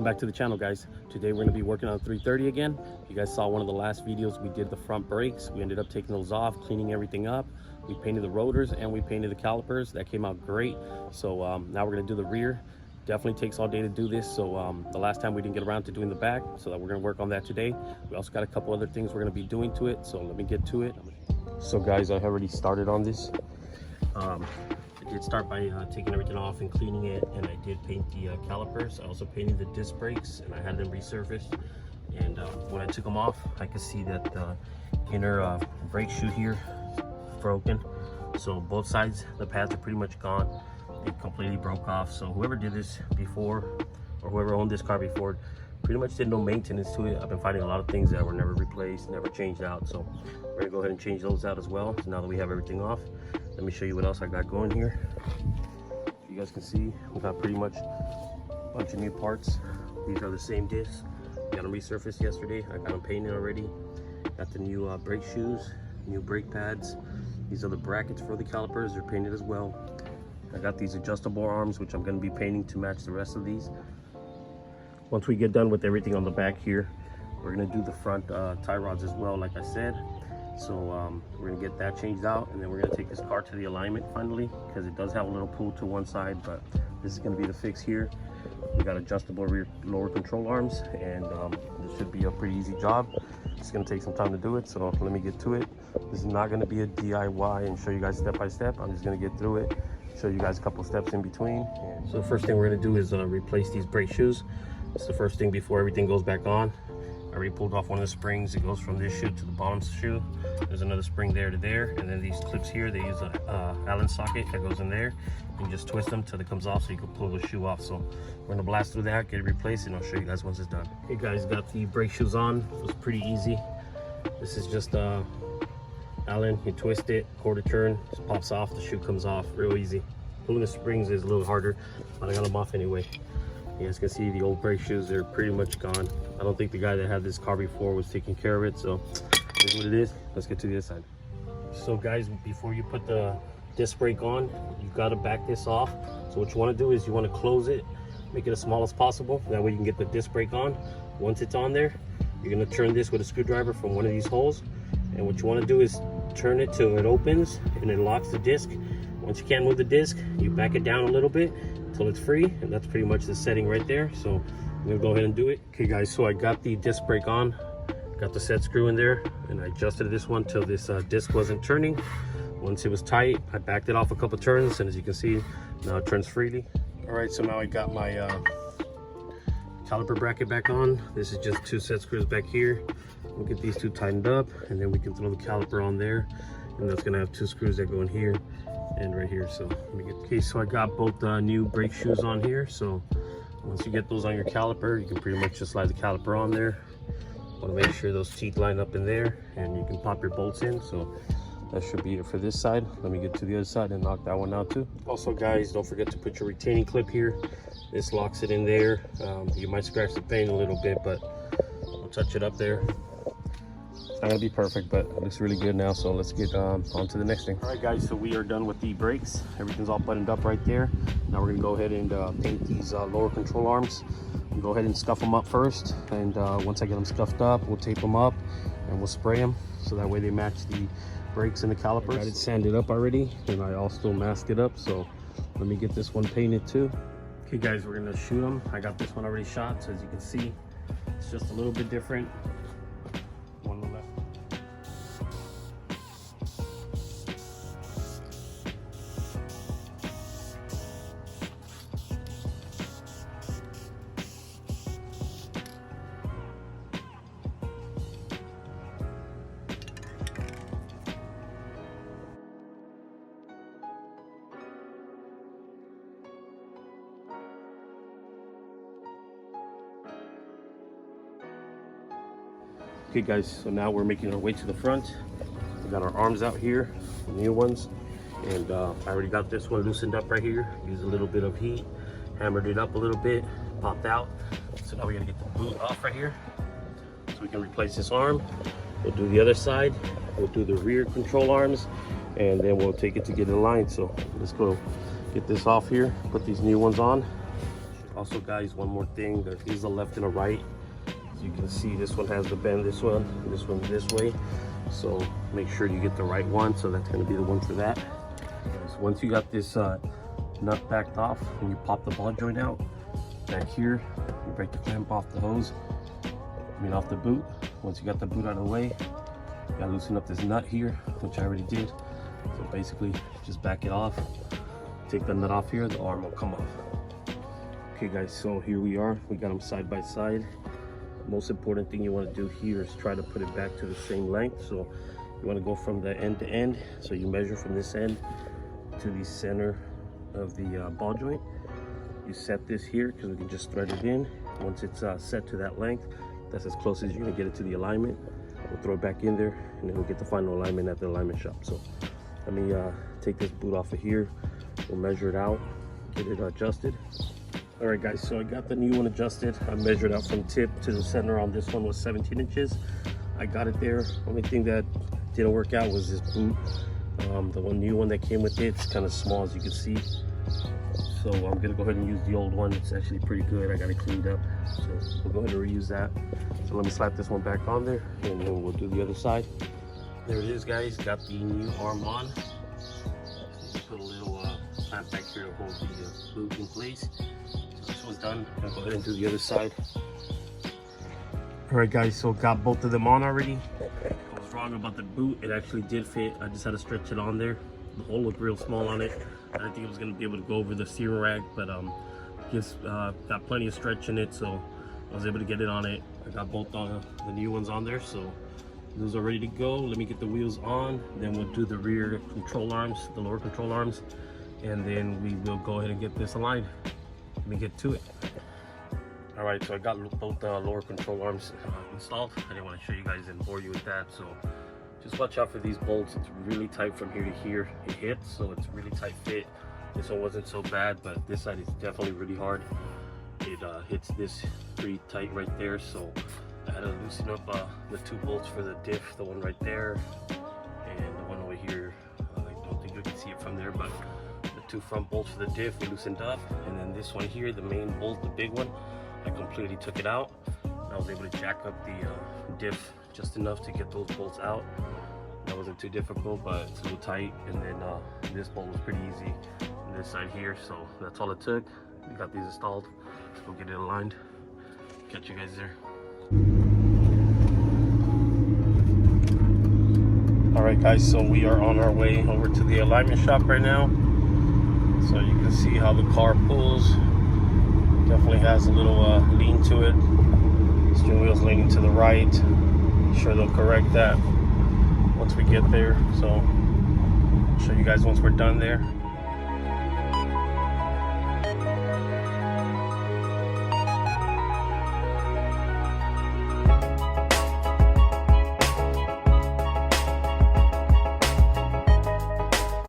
back to the channel, guys. Today we're going to be working on 330 again. You guys saw one of the last videos we did the front brakes. We ended up taking those off, cleaning everything up. We painted the rotors and we painted the calipers. That came out great. So now we're going to do the rear. Definitely takes all day to do this. So the last time we didn't get around to doing the back, so that we're going to work on that today. We also got a couple other things we're going to be doing to it. So let me get to it. So guys, I have already started on this. I did start by taking everything off and cleaning it, and I did paint the calipers. I also painted the disc brakes and I had them resurfaced. And when I took them off, I could see that the inner brake shoe here is broken. So both sides, the pads are pretty much gone. It completely broke off. So whoever did this before, or whoever owned this car before, pretty much did no maintenance to it. I've been finding a lot of things that were never replaced, never changed out. So we're gonna go ahead and change those out as well. So now that we have everything off, let me show you what else I got going here. You guys can see we got pretty much a bunch of new parts. These are the same discs. Got them resurfaced yesterday. I got them painted already. Got the new brake shoes, new brake pads. These are the brackets for the calipers. They're painted as well. I got these adjustable arms, which I'm going to be painting to match the rest of these. Once we get done with everything on the back here, we're going to do the front tie rods as well, like I said. So we're going to get that changed out, and then we're going to take this car to the alignment finally, because it does have a little pull to one side, but this is going to be the fix here. We got adjustable rear lower control arms, and this should be a pretty easy job. It's going to take some time to do it, so let me get to it. This is not going to be a DIY and show you guys step by step. I'm just going to get through it, show you guys a couple steps in between. And so the first thing we're going to do is replace these brake shoes. It's the first thing before everything goes back on. I already pulled off one of the springs. It goes from this shoe to the bottom shoe. There's another spring there to there, and then these clips here, they use a Allen socket that goes in there. You can just twist them till it comes off so you can pull the shoe off. So we're gonna blast through that, get it replaced, and I'll show you guys once it's done. Okay guys, got the brake shoes on. It was pretty easy. This is just Allen, you twist it, quarter turn, just pops off, the shoe comes off, real easy. Pulling the springs is a little harder, but I got them off anyway. You guys can see the old brake shoes, they're pretty much gone. I don't think the guy that had this car before was taking care of it, so here's what it is. Let's get to the other side. So guys, before you put the disc brake on, you've got to back this off. So what you want to do is you want to close it, make it as small as possible. That way you can get the disc brake on. Once it's on there, you're going to turn this with a screwdriver from one of these holes. And what you want to do is turn it till it opens and it locks the disc. Once you can't move the disc, you back it down a little bit until it's free, and that's pretty much the setting right there. So I'm gonna go ahead and do it. Okay guys, so I got the disc brake on, got the set screw in there, and I adjusted this one till this disc wasn't turning. Once it was tight, I backed it off a couple turns, and as you can see, now it turns freely. All right, so now I got my caliper bracket back on. This is just two set screws back here. We'll get these two tightened up, and then we can throw the caliper on there, and that's gonna have two screws that go in here and right here. So let me get, okay, so I got both new brake shoes on here. So once you get those on your caliper, you can pretty much just slide the caliper on there. Want to make sure those teeth line up in there, and you can pop your bolts in. So that should be it for this side. Let me get to the other side and knock that one out too. Also guys, don't forget to put your retaining clip here. This locks it in there. You might scratch the paint a little bit, but I'll touch it up there. It's not gonna be perfect, but it looks really good now. So let's get on to the next thing. All right guys, so we are done with the brakes. Everything's all buttoned up right there. Now we're gonna go ahead and paint these lower control arms. We'll go ahead and scuff them up first, and once I get them scuffed up, we'll tape them up and we'll spray them so that way they match the brakes and the calipers. I got it sanded up already, and I also masked it up. So let me get this one painted too. Okay guys, we're gonna shoot them. I got this one already shot, so as you can see, it's just a little bit different. One on the left. Okay guys, so now we're making our way to the front. We got our arms out here, the new ones, and I already got this one loosened up right here. Used a little bit of heat, hammered it up a little bit, popped out. So now we're gonna get the boot off right here so we can replace this arm. We'll do the other side, we'll do the rear control arms, and then we'll take it to get in line. So let's go get this off here, put these new ones on. Also guys, one more thing, there is a left and a right. As you can see, this one has the bend, this one this way. So make sure you get the right one, so that's going to be the one for that. So once you got this nut backed off, and you pop the ball joint out back here, you break the clamp off the hose, off the boot. Once you got the boot out of the way, you gotta loosen up this nut here, which I already did. So basically just back it off, take the nut off here, the arm will come off. Okay guys, so here we are, we got them side by side. The most important thing you want to do here is try to put it back to the same length. So you want to go from the end to end, so you measure from this end to the center of the ball joint. You set this here because we can just thread it in. Once it's set to that length, that's as close as you're going to get it to the alignment. We'll throw it back in there, and then we'll get the final alignment at the alignment shop. So let me take this boot off of here. We'll measure it out, get it adjusted. All right guys, so I got the new one adjusted. I measured out from tip to the center on this one was 17 inches. I got it there. Only thing that didn't work out was this boot. The new one that came with it's kind of small, as you can see. So I'm gonna go ahead and use the old one. It's actually pretty good. I got it cleaned up, so we'll go ahead and reuse that. So let me slap this one back on there, and then we'll do the other side. There it is guys, got the new arm on. Just put a little clamp back here to hold the boot in place. So this one's done. I'm gonna go ahead and do the other side. All right guys, so got both of them on already. I was wrong about the boot, it actually did fit. I just had to stretch it on there. The hole looked real small on it. I didn't think it was going to be able to go over the steering rack, but just got plenty of stretch in it, so I was able to get it on it. I got both the new ones on there, so those are ready to go. Let me get the wheels on, then we'll do the rear control arms, the lower control arms, and then we will go ahead and get this aligned. Let me get to it. All right, so I got both the lower control arms installed. I didn't want to show you guys and bore you with that, so just watch out for these bolts. It's really tight from here to here. It hits, so it's really tight fit. This one wasn't so bad, but this side is definitely really hard. It hits this pretty tight right there, so I had to loosen up the two bolts for the diff, the one right there and the one over here. I don't think you can see it from there, but the two front bolts for the diff we loosened up, and then this one here, the main bolt, the big one, I completely took it out. I was able to jack up the diff just enough to get those bolts out. That wasn't too difficult, but it's a little tight. And then this bolt was pretty easy on this side here, so that's all it took. We got these installed. Let's go get it aligned. Catch you guys there. All right guys, so we are on our way over to the alignment shop right now. So you can see how the car pulls. Definitely has a little lean to it. Steering wheel's leaning to the right. Sure they'll correct that once we get there. So I'll show you guys once we're done there.